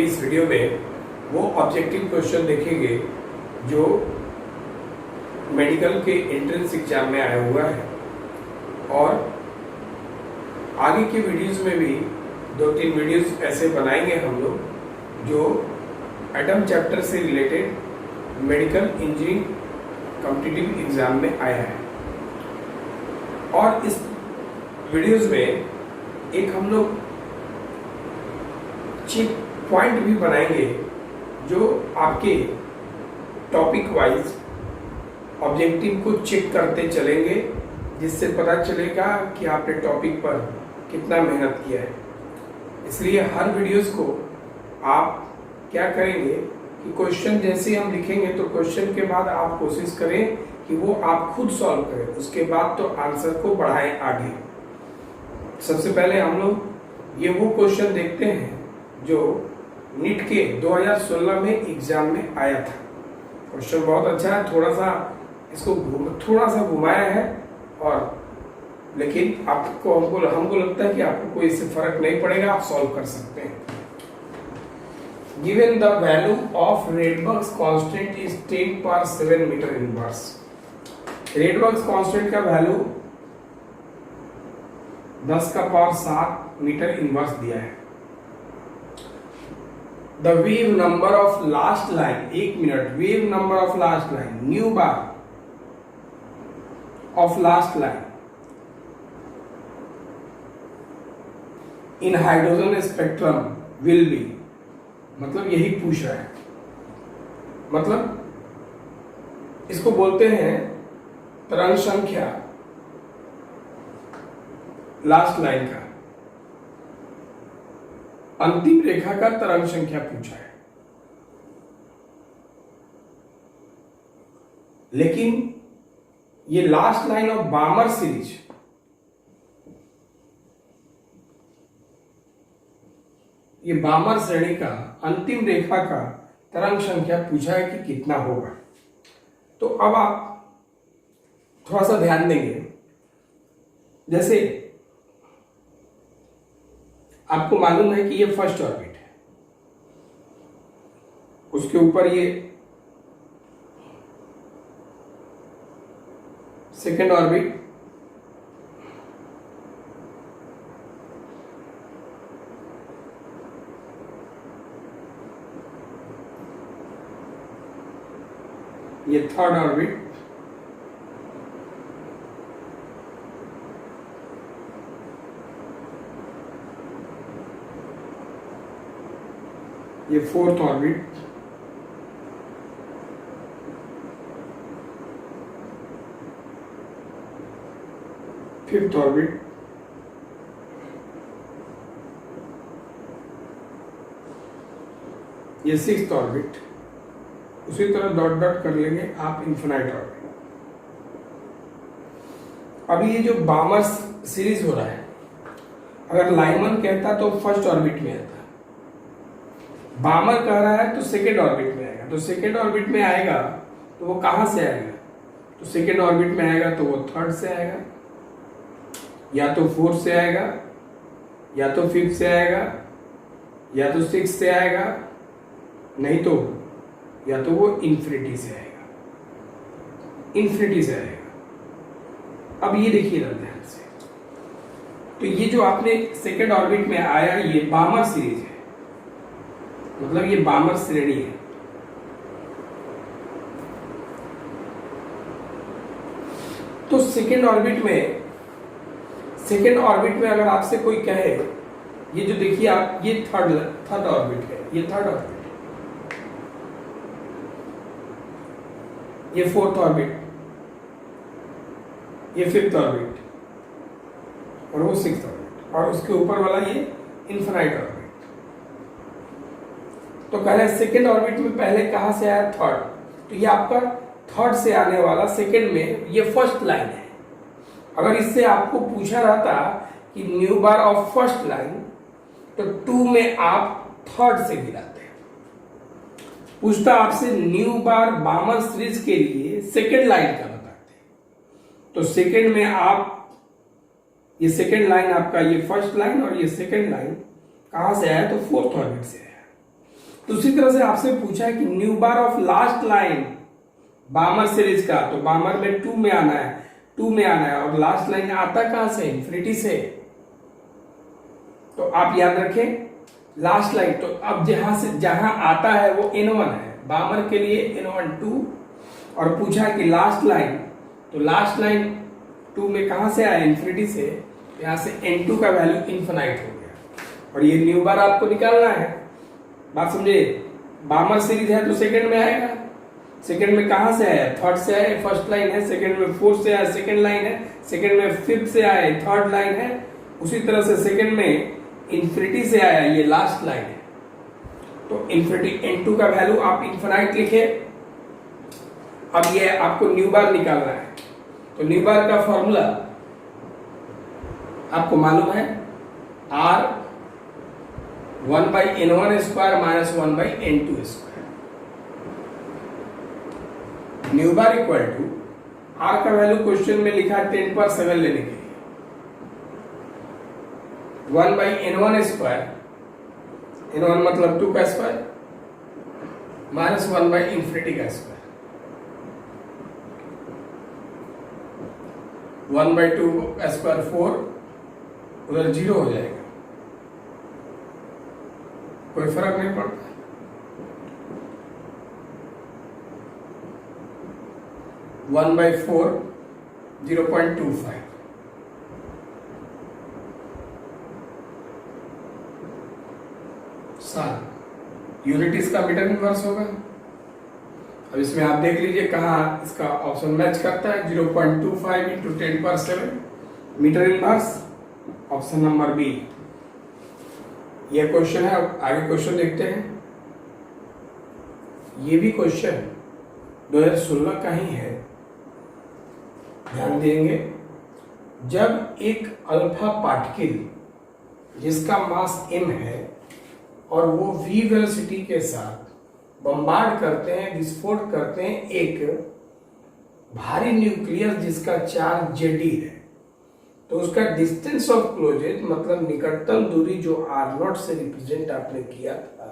इस वीडियो में वो ऑब्जेक्टिव क्वेश्चन देखेंगे जो मेडिकल के एंट्रेंस एग्जाम में आया हुआ है, और आगे की वीडियोस में भी 2-3 वीडियोस ऐसे बनाएंगे हम लोग जो एटम चैप्टर से related medical engineering competitive exam में आया है। और इस वीडियोस में एक हम लोग चेक पॉइंट भी बनाएंगे जो आपके टॉपिक वाइज ऑब्जेक्टिव को चेक करते चलेंगे, जिससे पता चलेगा कि आपने टॉपिक पर कितना मेहनत किया है। इसलिए हर वीडियोस को आप क्या करेंगे कि क्वेश्चन जैसे हम लिखेंगे तो क्वेश्चन के बाद आप कोशिश करें कि वो आप खुद सॉल्व करें, उसके बाद तो आंसर को बढ़ाएं आगे। सबसे पहले हम लोग ये वो क्वेश्चन देखते हैं जो नीट के 2016 में एग्जाम में आया था। क्वेश्चन बहुत अच्छा है, थोड़ा सा इसको थोड़ा सा घुमाया है, और लेकिन आपको हमको लगता है कि आपको कोई इससे फर्क नहीं पड़ेगा, आप सॉल्व कर सकते हैं। Given the value of Rydberg's constant is 10⁻7 metre inverse. Rydberg's constant का वैल्यू 10⁻7 मीटर इनवर्स दिया है। The wave number of last line, 1 minute, wave number of last line, nu bar of last line in hydrogen spectrum will be, मतलब यही पूछ रहा है। मतलब इसको बोलते हैं तरंग संख्या लास्ट लाइन का, अंतिम रेखा का तरंग संख्या पूछा है। लेकिन ये लास्ट लाइन ऑफ बामर सीरीज, ये बामर श्रेणी का अंतिम रेखा का तरंग संख्या पूछा है कि कितना होगा। तो अब आप थोड़ा सा ध्यान देंगे। जैसे आपको मालूम है कि ये फर्स्ट ऑर्बिट है, उसके ऊपर ये सेकेंड ऑर्बिट, ये थर्ड ऑर्बिट, ये फोर्थ ऑर्बिट, फिफ्थ ऑर्बिट, ये सिक्स्थ ऑर्बिट। उसी तरह डॉट डॉट कर लेंगे आप इन्फिनाइट ऑर्बिट। अभी ये जो बामर सीरीज हो रहा है, अगर लाइमन कहता तो फर्स्ट ऑर्बिट में आता, बामर कह रहा है तो सेकेंड ऑर्बिट में आएगा। तो सेकेंड ऑर्बिट में आएगा तो वो कहां से आएगा? तो सेकेंड ऑर्बिट में आएगा तो वो थर्ड से आएगा, या तो फोर्थ से आएगा, या तो फिफ्थ से आएगा, या तो सिक्स से आएगा, नहीं तो या तो वो इन्फिनिटी से आएगा, इन्फिनिटी से आएगा। अब ये देखिए ध्यान से, तो ये जो आपने सेकेंड ऑर्बिट में आया, ये बामर सीरीज है, मतलब ये बामर श्रेणी है। तो सेकेंड ऑर्बिट में अगर आपसे कोई कहे, ये जो देखिए आप, ये थर्ड ऑर्बिट है, ये थर्ड ऑर्बिट, ये फोर्थ ऑर्बिट, ये फिफ्थ ऑर्बिट, और वो सिक्स्थ ऑर्बिट, और उसके ऊपर वाला ये इन्फिनाइट ऑर्बिट। तो कह रहे सेकेंड ऑर्बिट में पहले कहां से आया? थर्ड। तो ये आपका थर्ड से आने वाला सेकेंड में ये फर्स्ट लाइन है। अगर इससे आपको पूछा रहता कि new bar of first line, तो 2 में आप थर्ड से गिराते। पूछता आपसे न्यू बार बामर सीरीज के लिए सेकेंड लाइन का बताते, तो सेकेंड में आप, ये सेकेंड लाइन आपका, ये फर्स्ट लाइन और ये सेकेंड लाइन कहां से आया? तो फोर्थ ऑर्बिट से आया। तो उसी तरह से आपसे पूछा है कि new bar of last line बामर series का, तो बामर में 2 में आना है, 2 में आना है, और लास्ट लाइन आता कहां से? इन्फिनिटी से। तो आप याद रखें लास्ट लाइन, तो अब जहां आता है वो N1 है, बामर के लिए N1 2, और पूछा कि लास्ट लाइन, तो लास्ट लाइन 2 में कहां से आया? इन्फिनिटी से। यहां से N2 का वैल्यू इन्फिनाइट हो गया, और ये न्यू बार आपको निकालना है। बात समझे? बामर सीरीज है तो सेकंड में आएगा, सेकंड में कहां से आया? थर्ड से आया, फर्स्ट लाइन है, सेकंड में फोर्थ से आया, सेकंड लाइन है, सेकंड में फिफ्थ से आया, थर्ड लाइन है, उसी तरह से सेकंड में इन्फिनिटी से आया, ये लास्ट लाइन है। तो इन्फिनिटी N2 का वैल्यू आप इन्फिनाइट लिखे। अब ये आपको न्यू बार निकालना है, तो न्यू बार का फॉर्मूला आपको मालूम है, R 1/N1 square minus 1/N2 square. Nu bar equal to R का वैल्यू क्वेश्चन में लिखा है 10 पर 7 लेने के लिए 1/N1 स्क्वायर, N1 मतलब 2 का स्क्वायर माइनस 1/इन्फिनिटी का स्क्वायर, 1/2 का स्क्वायर 4, उधर 0 हो जाएगा, कोई फर्क नहीं पड़ता। 1/4 0.25, यूनिट इसका मीटर इनवर्स होगा। अब इसमें आप देख लीजिए कहाँ इसका ऑप्शन मैच करता है, 0.25 इंटू 10 पर 7 metre inverse, option number B. यह क्वेश्चन है। अब आगे क्वेश्चन देखते हैं। ये भी क्वेश्चन 2016 का ही है, ध्यान देंगे। जब एक अल्फा पार्टिकल जिसका मास m है और वो v वेलोसिटी के साथ बम्बार्ड करते हैं, विस्फोट करते हैं एक भारी न्यूक्लियस जिसका चार्ज Jd है, तो उसका डिस्टेंस ऑफ क्लोजेज मतलब निकटतम दूरी जो R0 से रिप्रेजेंट आपने किया था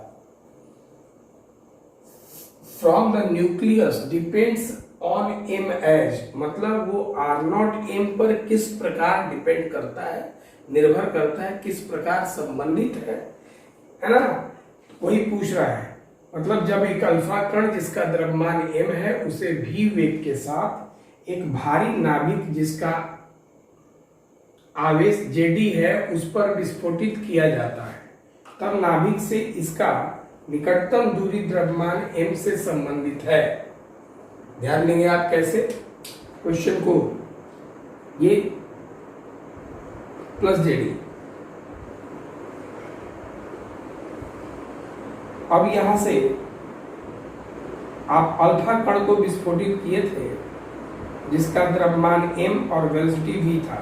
from the nucleus depends on m as, मतलब वो R0 m पर किस प्रकार डिपेंड करता है, निर्भर करता है, किस प्रकार संबंधित है ना, वही पूछ रहा है। मतलब जब एक अल्फा कण जिसका द्रव्यमान m है उसे v वेग के साथ एक भारी नाभिक जिसका आवेश Jd है उस पर विस्फोटित किया जाता है, तब नाभिक से इसका निकटतम दूरी द्रव्यमान m से संबंधित है। ध्यान देंगे आप कैसे क्वेश्चन को, ये प्लस Jd। अब यहां से आप अल्फा कण को विस्फोटित किए थे जिसका द्रव्यमान m और वेलोसिटी v था,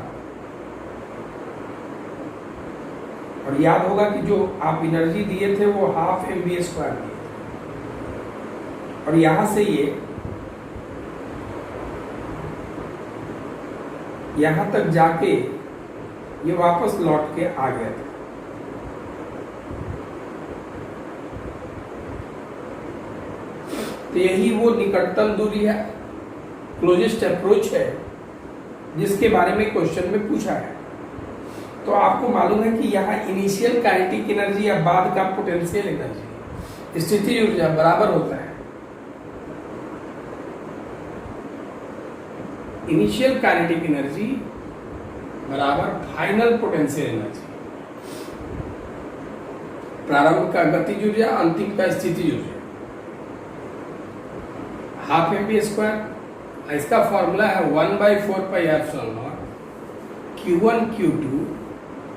और याद होगा कि जो आप एनर्जी दिए थे वो हाफ mv स्क्वायर दिए थे, और यहां से ये यहां तक जाके ये वापस लौट के आ गया था। तो यही वो निकटतम दूरी है, क्लोजेस्ट अप्रोच है, जिसके बारे में क्वेश्चन में पूछा है। तो आपको मालूम है कि यहाँ इनिशियल काइनेटिक एनर्जी या बाद का पोटेंशियल एनर्जी स्थिति ऊर्जा बराबर होता है इनिशियल काइनेटिक एनर्जी बराबर फाइनल पोटेंशियल एनर्जी, प्रारंभ का गतिज ऊर्जा, अंतिम का स्थिति ऊर्जा, हाफ mv स्क्वायर। इसका फॉर्मूला है 1/4 pi epsilon nought Q1 Q2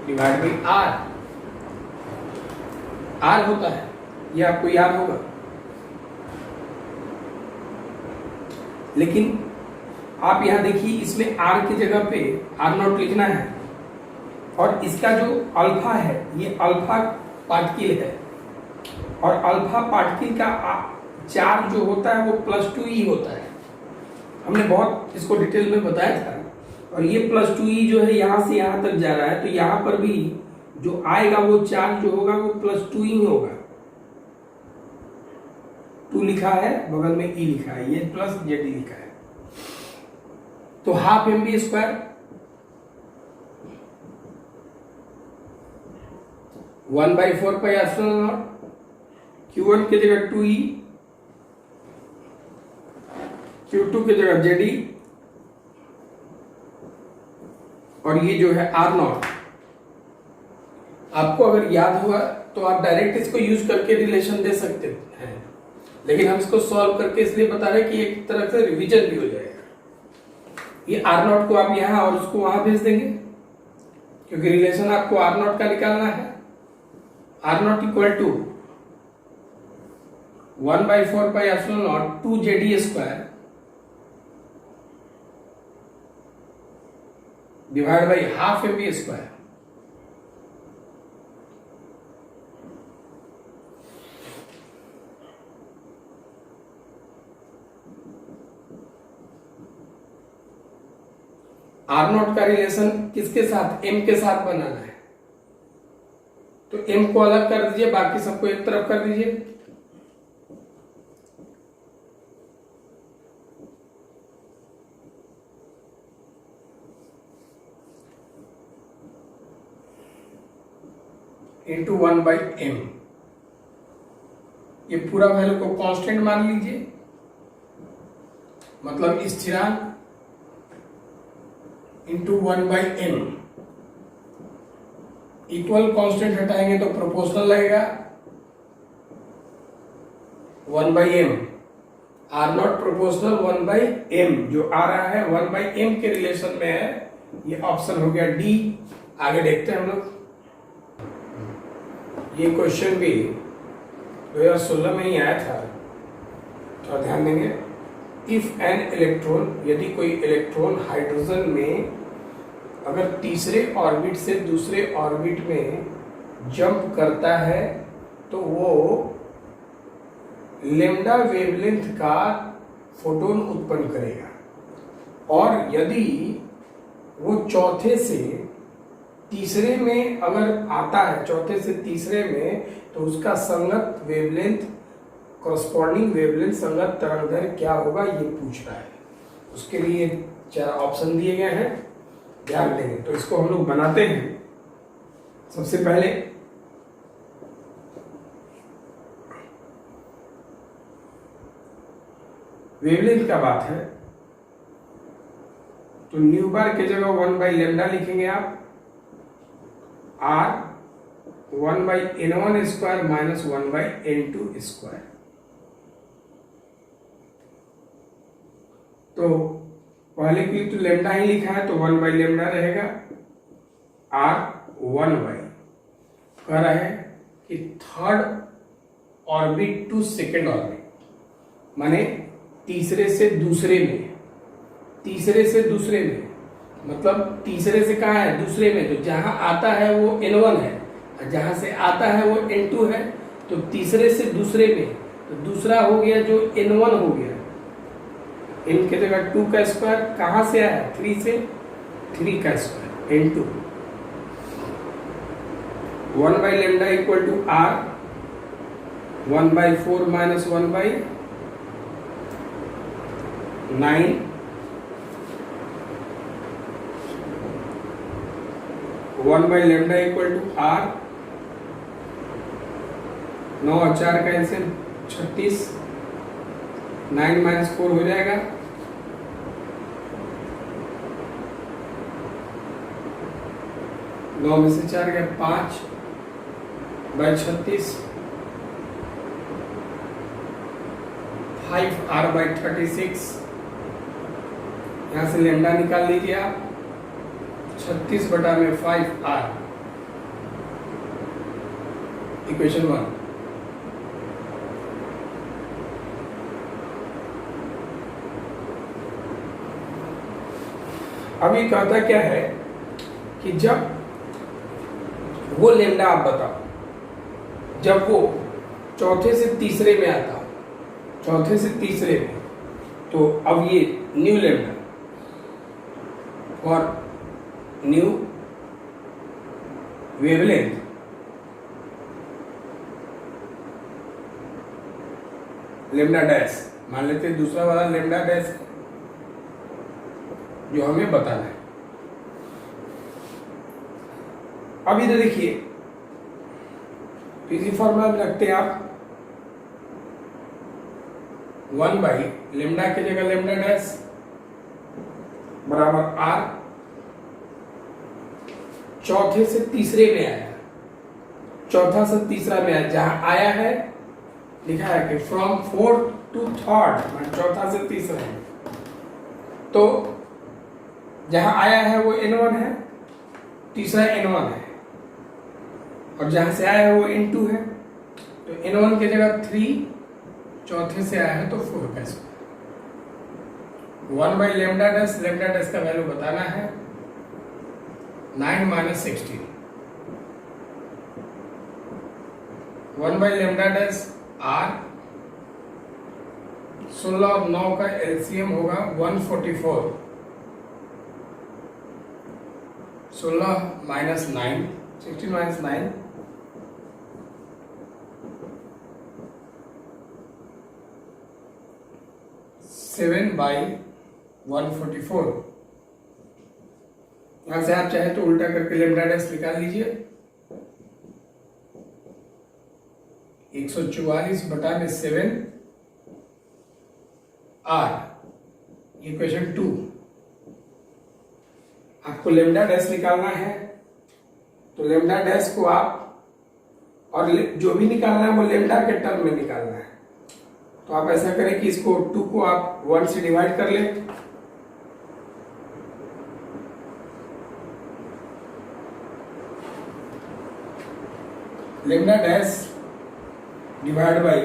divide by R। R होता है, ये आपको याद होगा, लेकिन आप यहां देखिए इसमें R की जगह पे R0 लिखना है, और इसका जो अल्फा है ये अल्फा पार्टिकल है, और अल्फा पार्टिकल का चार्ज जो होता है वो +2e होता है। हमने बहुत इसको डिटेल में बताया था, और ये +2e जो है यहां से यहां तक जा रहा है, तो यहां पर भी जो आएगा वो चार्ज जो होगा वो +2e होगा। 2 लिखा है, बगल में ई लिखा है, ये प्लस जेड लिखा है। तो half M B square 1/4 pi epsilon nought, Q1 की जगह 2e, Q2 की जगह जेडी, और ये जो है आर नॉट। आपको अगर याद हुआ तो आप डायरेक्ट इसको यूज करके रिलेशन दे सकते हैं, लेकिन हम इसको सॉल्व करके इसलिए बता रहे हैं कि एक तरह से रिवीजन भी हो जाएगा। ये आर नॉट को आप यहां और उसको वहां भेज देंगे, क्योंकि रिलेशन आपको आर नॉट का निकालना है। R nought equal to 1/4 pi epsilon nought 2 Z e square divide by half M B square. R nought का रिलेशन किसके साथ? एम के साथ बनाना है, तो एम को अलग कर दीजिए, बाकी सबको एक तरफ कर दीजिए। इंटू 1/m, ये पूरा वैल्यू को कांस्टेंट मान लीजिए, मतलब स्थिरांक इंटू 1/m। इक्वल कांस्टेंट हटाएंगे तो प्रोपोर्शनल लगेगा 1/m। Are not proportional 1/m, जो आ रहा है 1/m के रिलेशन में है। ये ऑप्शन हो गया डी। आगे देखते हैं हम लोग। ये क्वेश्चन भी 2016 में ही आया था, तो ध्यान देंगे। इफ एन इलेक्ट्रॉन, यदि कोई इलेक्ट्रॉन हाइड्रोजन में अगर तीसरे ऑर्बिट से दूसरे ऑर्बिट में जंप करता है तो वो लैम्डा वेवलेंथ का फोटोन उत्पन्न करेगा, और यदि वो चौथे से तीसरे में अगर आता है, चौथे से तीसरे में, तो उसका संगत वेवलेंथ, कॉरस्पॉन्डिंग वेवलेंथ संगत तरंगदैर्घ्य क्या होगा, ये पूछ रहा है। उसके लिए 4 ऑप्शन दिए गए हैं, ध्यान देंगे। तो इसको हम लोग बनाते हैं। सबसे पहले वेवलेंथ का बात है, तो न्यू बार की जगह 1/λ लिखेंगे आप, r 1/n1 square minus 1/n2 square. तो पहले के लिए तो लैम्डा ही लिखा है, तो 1/λ रहेगा। r 1/, कह रहा है कि third orbit to second orbit, माने तीसरे से दूसरे में, तीसरे से दूसरे में मतलब तीसरे से कहाँ है? दूसरे में। तो जहां आता है वो n1 है, और जहां से आता है वो n2 है। तो तीसरे से दूसरे में, तो दूसरा हो गया जो n1 हो गया, n की जगह 2 का स्क्वायर, कहां से आया? 3 से, 3 का square n2। 1/λ equal to r 1/4 minus 1/9 1/λ equal to r 9 और 4 का एलसीएम 36, 9 माइनस 4 हो जाएगा, 9 में से 4 गया 5/36, 5r/36। यहां से लैम्डा निकाल लीजिए आप, 36/5r, इक्वेशन 1। अभी कहता क्या है कि जब वो लैम्डा आप बताओ, जब वो चौथे से तीसरे में आता, चौथे से तीसरे में, तो अब ये न्यू लैम्डा और न्यू वेवलेंथ, लेमडा डैश, मान लेते हैं दूसरा वाला लेमडा डैश जो हमें बताना है। अब इधर देखिए, इसी फॉर्मूला में रखते हैं आप 1 बाई लेमडा की जगह लेमडा डैश बराबर आर, चौथे से तीसरे में आया, चौथा से तीसरा में आया, जहां आया है लिखा है कि फ्रॉम फोर्थ टू थर्ड, चौथा से तीसरा है, तो जहां आया है वो N1 है, तीसरा N1 है, और जहां से आया है वो N2 है, तो N1 की जगह 3, चौथे से आया है तो 4 का स्क्वायर। 1 बाई लेमडा डैश का वैल्यू बताना है 9 minus 16। 1 by lambda dash R, 16 और 9 का एलसीएम होगा 144, 16 माइनस 9, 16 माइनस 9 7 बाई 144। यहां से आप चाहे तो उल्टा करके लेमडा डैश निकाल लीजिए, 144 बटा में 7 आर, इक्वेशन 2। आपको लेमडा डैश निकालना है, तो लेमडा डैश को आप, और जो भी निकालना है वो लेमडा के टर्म में निकालना है, तो आप ऐसा करें कि इसको 2 को आप 1 से डिवाइड कर लें, lambda dash divide by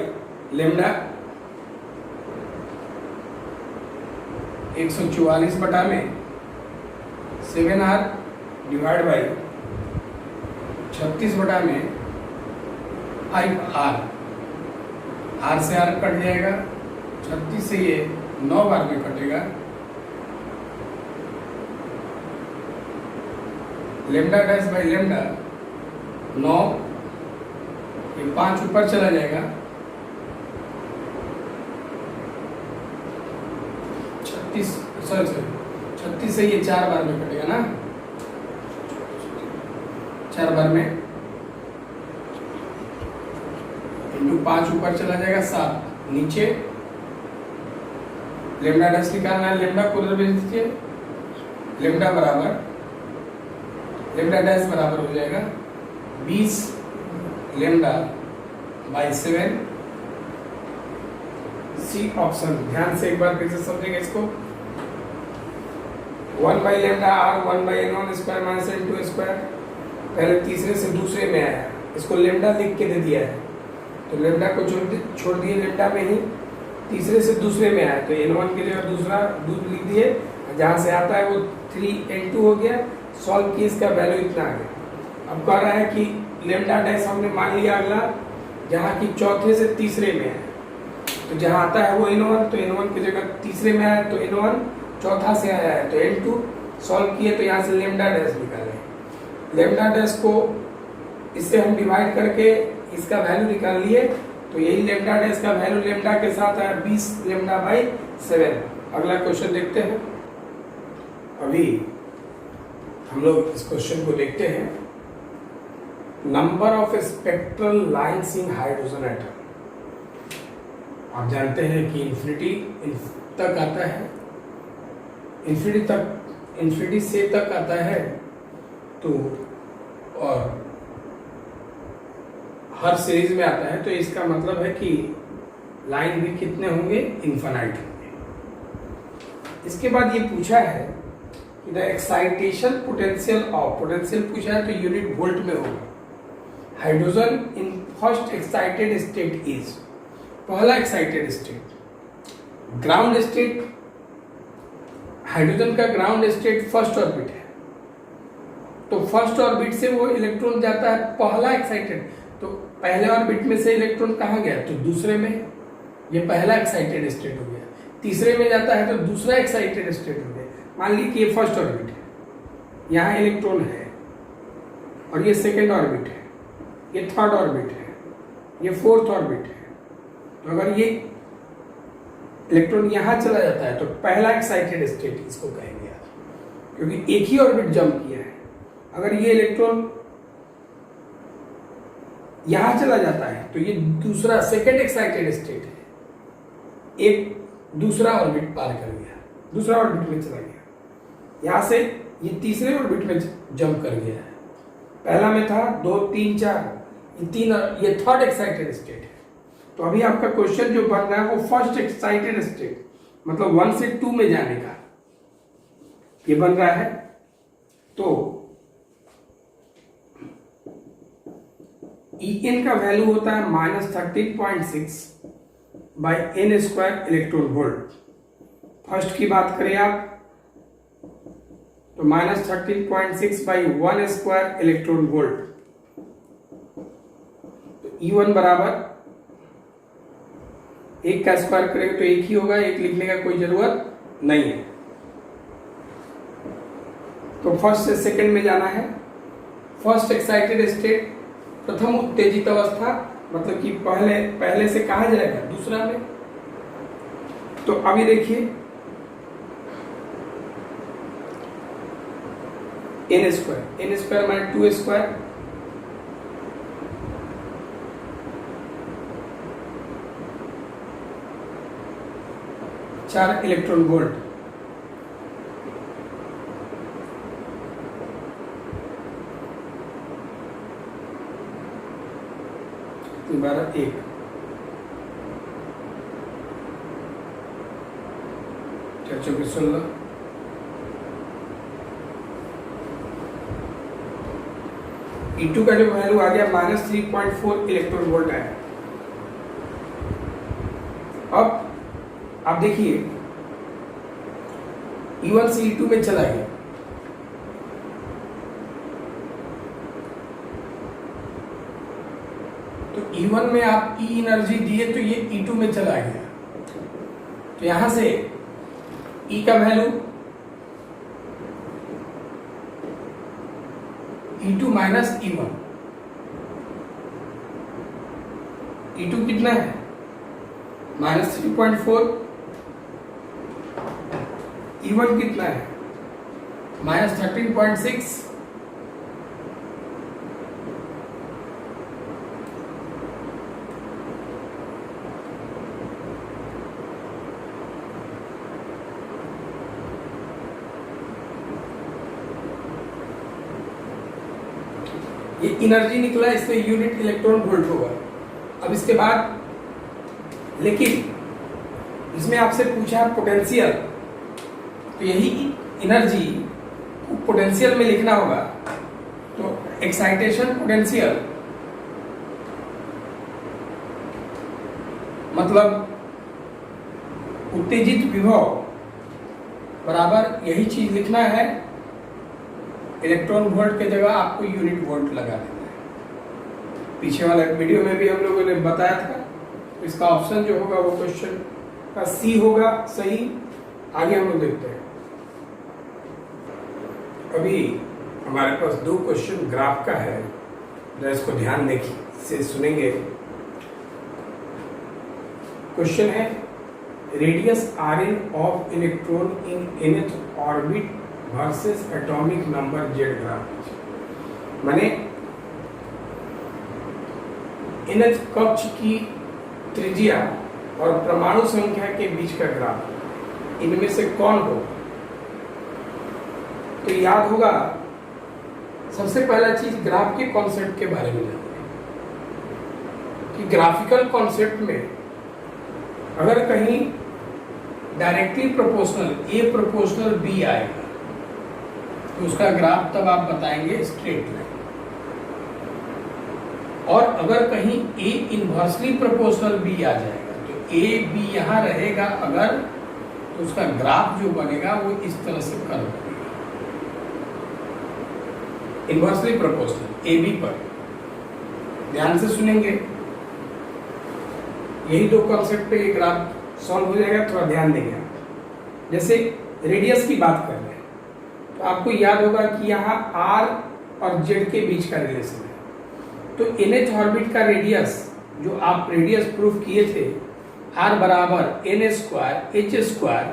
lambda 144 बटा में 7R डिवाइड बाई 36 बटा में 5R, R से R कट जाएगा, 36 से ये 9 बार में कटेगा, लेमडा डैश बाई लेमडा 9, ये 5 ऊपर चला जाएगा, 36 से ये 4 बार में कटेगा ना, 4 बार में इंटू 5 ऊपर चला जाएगा, 7 नीचे, लेमडा डैश निकालना है, लेमडा को उधर भेज दीजिए, लेमडा डैश बराबर हो जाएगा 20 लेमडा बाई 7, सी ऑप्शन। ध्यान से एक बार फिर से समझेंगे इसको, 1 by lambda R 1 by N1 square minus N2 square, पहले तीसरे से दूसरे में आया, इसको लेमडा लिख के दे दिया है, तो लेमडा को छोड़ दिए, लेमडा में ही तीसरे से दूसरे में आया, तो N1 की जगह दूसरा दूध लिख दिए, जहां से आता है वो 3N2 हो गया, सॉल्व किए, इसका वैल्यू इतना आ गया। अब कह रहा है कि लेमडा डैश हमने मान लिया अगला, जहां की चौथे से तीसरे में है, तो जहां आता है वो N1, तो N1 की जगह तीसरे में आया, तो N1 चौथा से आया है, तो N2 सॉल्व किए, तो यहाँ से लेमडा डैश निकाले, लेमडा डैश को इससे हम डिवाइड करके इसका वैल्यू निकाल लिए, तो यही लेमडा डैश का वैल्यू लेमडा के साथ आया 20 लेमडा बाई 7। अगला क्वेश्चन देखते हैं। अभी हम लोग इस क्वेश्चन को देखते हैं, number of spectral lines in hydrogen atom. आप जानते हैं कि इन्फिनिटी तक आता है, इन्फिनिटी से तक आता है, तो और हर सीरीज में आता है, तो इसका मतलब है कि लाइन भी कितने होंगे, इनफाइनाइट होंगे। इसके बाद ये पूछा है कि the excitation potential of, potential पूछा है तो यूनिट वोल्ट में होगा, hydrogen in first excited state is, पहला excited state, ground state, hydrogen का ग्राउंड स्टेट फर्स्ट ऑर्बिट है, तो फर्स्ट ऑर्बिट से वो इलेक्ट्रॉन जाता है पहला एक्साइटेड, तो पहले ऑर्बिट में से इलेक्ट्रॉन कहाँ गया, तो दूसरे में, ये पहला एक्साइटेड स्टेट हो गया, तीसरे में जाता है तो दूसरा एक्साइटेड स्टेट हो गया। मान ली कि ये फर्स्ट ऑर्बिट है, यहाँ इलेक्ट्रॉन है, और ये सेकेंड ऑर्बिट है, ये थर्ड ऑर्बिट है, ये फोर्थ ऑर्बिट है, तो अगर ये इलेक्ट्रॉन यहां चला जाता है तो पहला एक्साइटेड स्टेट इसको कहेंगे आप, क्योंकि एक ही ऑर्बिट जंप किया है। अगर ये इलेक्ट्रॉन यहां चला जाता है तो ये दूसरा सेकेंड एक्साइटेड स्टेट है, एक दूसरा ऑर्बिट पार कर गया, दूसरा ऑर्बिट में चला गया, यहां से ये तीसरे ऑर्बिट में जंप कर गया है। पहला में था 2 3 4, ये थर्ड एक्साइटेड स्टेट है। तो अभी आपका क्वेश्चन जो बन रहा है वो फर्स्ट एक्साइटेड स्टेट, मतलब 1 से 2 में जाने का ये बन रहा है। तो En का वैल्यू होता है -13.6 by n square electron volt. First की बात करें आप तो -13.6 बाई 1 स्क्वायर इलेक्ट्रॉन वोल्ट। तो E1 बराबर 1 का स्क्वायर करेंगे तो 1 ही होगा, 1 लिखने का कोई जरूरत नहीं है। तो फर्स्ट से सेकंड में जाना है। फर्स्ट एक्साइटेड स्टेट, प्रथम उत्तेजित अवस्था, मतलब कि पहले से कहा जाएगा दूसरा में। तो अभी देखिए n स्क्वायर माइनस 2 स्क्वायर, चार इलेक्ट्रॉन वोल्ट, दोबारा 1, चर्चों की 16, E2 का जो वैल्यू आ गया -3.4 इलेक्ट्रॉन वोल्ट आया। अब आप देखिए E1 से E2 में चला गया, तो E1 में आप E एनर्जी दिए तो ये E2 में चला गया। तो यहां से E का value E2 minus E1, E2 कितना है -3.4, E1 कितना है -13.6, ये एनर्जी निकला, इससे यूनिट इलेक्ट्रॉन वोल्ट होगा। अब इसके बाद लेकिन इसमें आपसे पूछा पोटेंशियल, तो यही एनर्जी को पोटेंशियल में लिखना होगा। तो एक्साइटेशन पोटेंशियल मतलब उत्तेजित विभव बराबर यही चीज लिखना है, इलेक्ट्रॉन वोल्ट के जगह आपको यूनिट वोल्ट लगा देना है। पीछे वाला वीडियो में भी हम लोगों ने बताया था। तो इसका ऑप्शन जो होगा वो क्वेश्चन का सी होगा सही। आगे हम लोग देखते हैं। अभी हमारे पास 2 क्वेश्चन ग्राफ का है, तो इसको ध्यान देखिए से सुनेंगे। क्वेश्चन है radius Rn of electron in nth orbit versus atomic number Z graph. माने nth कक्ष की त्रिज्या और परमाणु संख्या के बीच का ग्राफ, इनमें से कौन हो। तो याद होगा सबसे पहला चीज ग्राफ के कॉन्सेप्ट के बारे में जानते हैं कि ग्राफिकल कॉन्सेप्ट में अगर कहीं directly proportional A proportional B आएगा तो उसका ग्राफ तब आप बताएंगे स्ट्रेट लाइन। और अगर कहीं A इनवर्सली प्रोपोर्शनल B आ जाएगा तो A B यहां रहेगा अगर, तो उसका ग्राफ जो बनेगा वो इस तरह से कर्व बनेगा, इनवर्सली प्रोपोर्शनल A B पर। ध्यान से सुनेंगे, यही 2 कॉन्सेप्ट पे ये ग्राफ सॉल्व हो जाएगा। थोड़ा ध्यान देंगे आप। जैसे रेडियस की बात कर रहे हैं तो आपको याद होगा कि यहाँ R और Z के बीच का रिलेशन है। तो nth ऑर्बिट का रेडियस जो आप रेडियस प्रूफ किए थे आर बराबर एन स्क्वायर एच स्क्वायर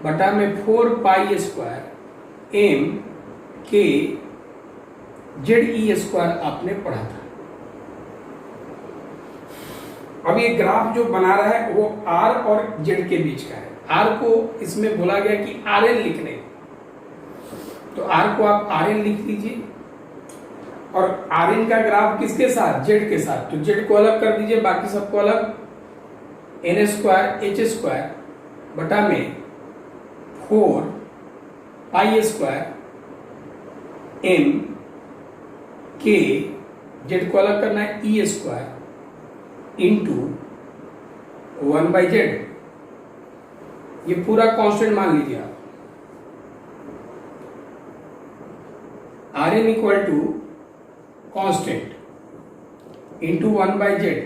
बटा में 4 पाई स्क्वायर एम के जेड ई स्क्वायर आपने पढ़ा था। अब ये ग्राफ जो बना रहा है वो आर और जेड के बीच का है। आर को इसमें बोला गया कि आर एन लिखने, तो आर को आप आर एन लिख लीजिए और आर एन का ग्राफ किसके साथ, जेड के साथ, तो जेड को अलग कर दीजिए, बाकी सबको अलग। एन स्क्वायर एच स्क्वायर बटा में 4 पाई स्क्वायर एम के जेड को अलग करना है E square into 1 by Z, ये पूरा कांस्टेंट मान लीजिए आप। R N equal to constant into 1 by Z,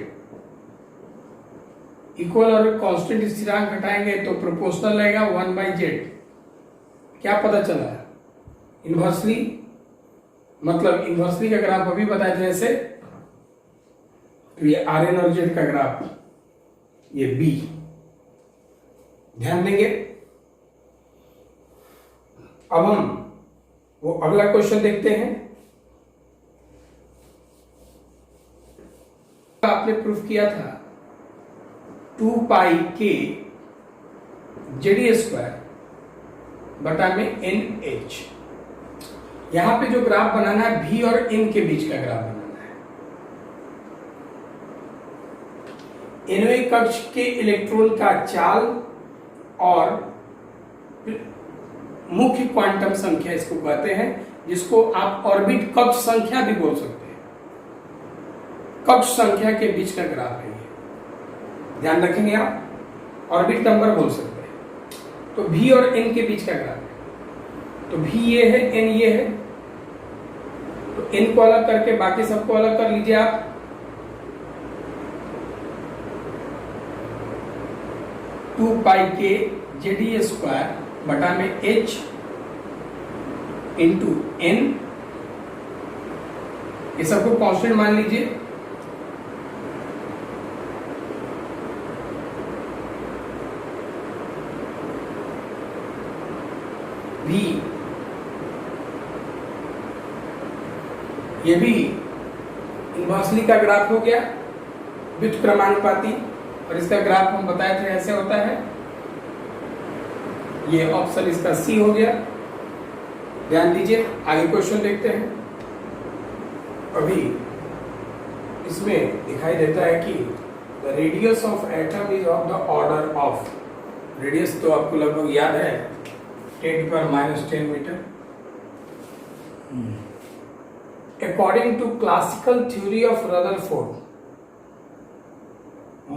equal और कांस्टेंट स्थिरांक घटाएंगे तो प्रोपोर्शनल रहेगा 1 बाई जेड। क्या पता चला, इन्वर्सली, मतलब इन्वर्सली का ग्राफ अभी बताया जैसे, तो ये आर एन और जेड का ग्राफ, ये बी, ध्यान देंगे। अब हम वो अगला क्वेश्चन देखते हैं। आपने प्रूफ किया था 2 पाई के जेडी स्क्वायर बटा में एन एच। यहां पे जो ग्राफ बनाना है भी और एन के बीच का ग्राफ बनाना है। एनोए कक्ष के इलेक्ट्रॉन का चाल और मुख्य क्वांटम संख्या इसको कहते हैं, जिसको आप ऑर्बिट कक्ष संख्या भी बोल सकते हैं। कक्ष संख्या के बीच का ग्राफ है ये, ध्यान रखेंगे आप, ऑर्बिट नंबर बोल सकते हैं। तो भी और एन के बीच का ग्राफ है, तो भी ये है, एन ये है, तो एन को अलग करके बाकी सबको अलग कर लीजिए आप। टू पाई के जेडी स्क्वायर बटा में एच इंटू एन, ये सबको कांस्टेंट मान लीजिए। भी, ये भी इन्वर्सली का ग्राफ हो गया, व्युत्क्रमानुपाती, और इसका ग्राफ हम बताए थे ऐसे होता है। ये ऑप्शन इसका सी हो गया, ध्यान दीजिए। आगे क्वेश्चन देखते हैं। अभी इसमें दिखाई देता है कि the radius of atom is of the order of, radius तो आपको लगभग याद है, 10⁻⁻10 metre. According to classical theory of Rutherford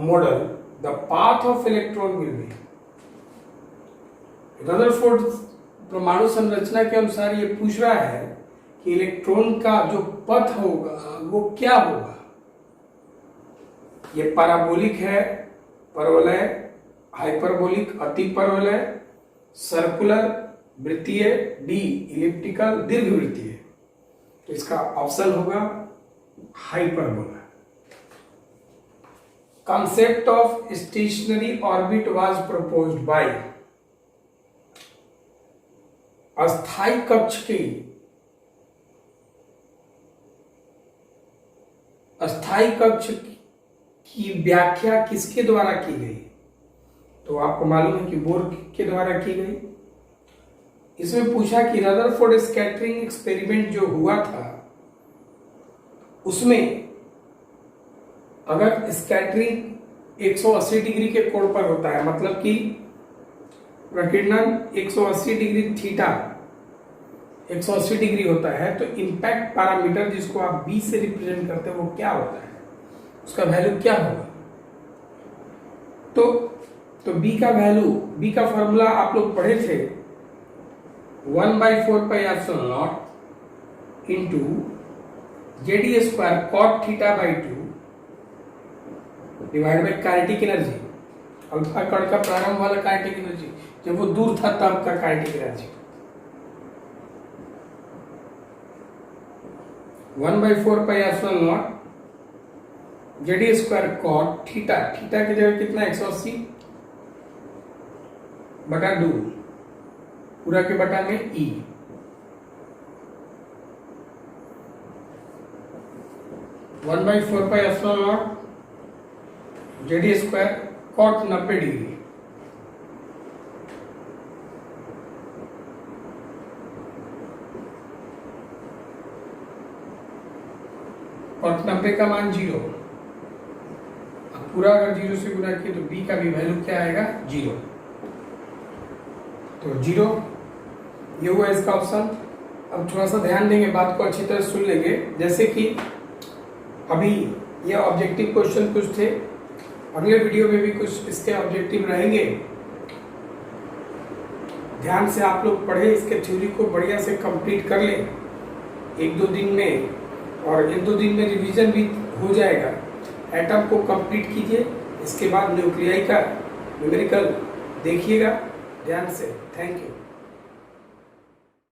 model, the path of electron will be, Rutherford परमाणु संरचना के अनुसार ये पूछ रहा है कि इलेक्ट्रॉन का जो पथ होगा वो क्या होगा। ये पैराबोलिक है, परवलय, हाइपरबोलिक, अतिपरवलय, सर्कुलर, वृत्तीय, डी इलिप्टिकल, दीर्घवृत्तीय। तो इसका ऑप्शन होगा hyperbola. Concept of stationary orbit was proposed by, अस्थायी कक्ष की, अस्थायी कक्ष की व्याख्या किसके द्वारा की गई, तो आपको मालूम है कि बोर के द्वारा की गई। इसमें पूछा कि रदरफोर्ड स्कैटरिंग एक्सपेरिमेंट जो हुआ था उसमें अगर स्कैटरिंग 180 डिग्री के कोण पर होता है, मतलब कि प्रकीर्णन 180 डिग्री थीटा 180 डिग्री होता है, तो इंपैक्ट पैरामीटर जिसको आप बी से रिप्रेजेंट करते हैं वो क्या होता है, उसका वैल्यू क्या होगा। तो बी का वैल्यू, बी का फॉर्मूला आप लोग पढ़े थे, 1/4 pi epsilon nought into Z e square cot theta by 2 divide by kinetic energy, alpha कण का प्रारंभ वाला काइनेटिक एनर्जी, जब वो दूर था तब का kinetic energy, 1/4 pi epsilon nought JD square cot theta, theta की जगह कितना 180 बटा 2 पूरा के बटा में E, one by 4 pi epsilon nought JD square cot 90 degree, cot 90 का मान 0, अब पूरा अगर 0 से गुणा किए तो बी का भी वैल्यू क्या आएगा 0, तो 0 ये हुआ इसका ऑप्शन। अब थोड़ा सा ध्यान देंगे, बात को अच्छी तरह सुन लेंगे। जैसे कि अभी ये ऑब्जेक्टिव क्वेश्चन कुछ थे, अगले वीडियो में भी कुछ इसके ऑब्जेक्टिव रहेंगे। ध्यान से आप लोग पढ़े, इसके थ्योरी को बढ़िया से कंप्लीट कर लें 1-2 दिन में, और 1-2 दिन में रिवीजन भी हो जाएगा। एटम को कंप्लीट कीजिए, इसके बाद न्यूक्लियाई का न्यूमेरिकल देखिएगा ध्यान से। Thank you.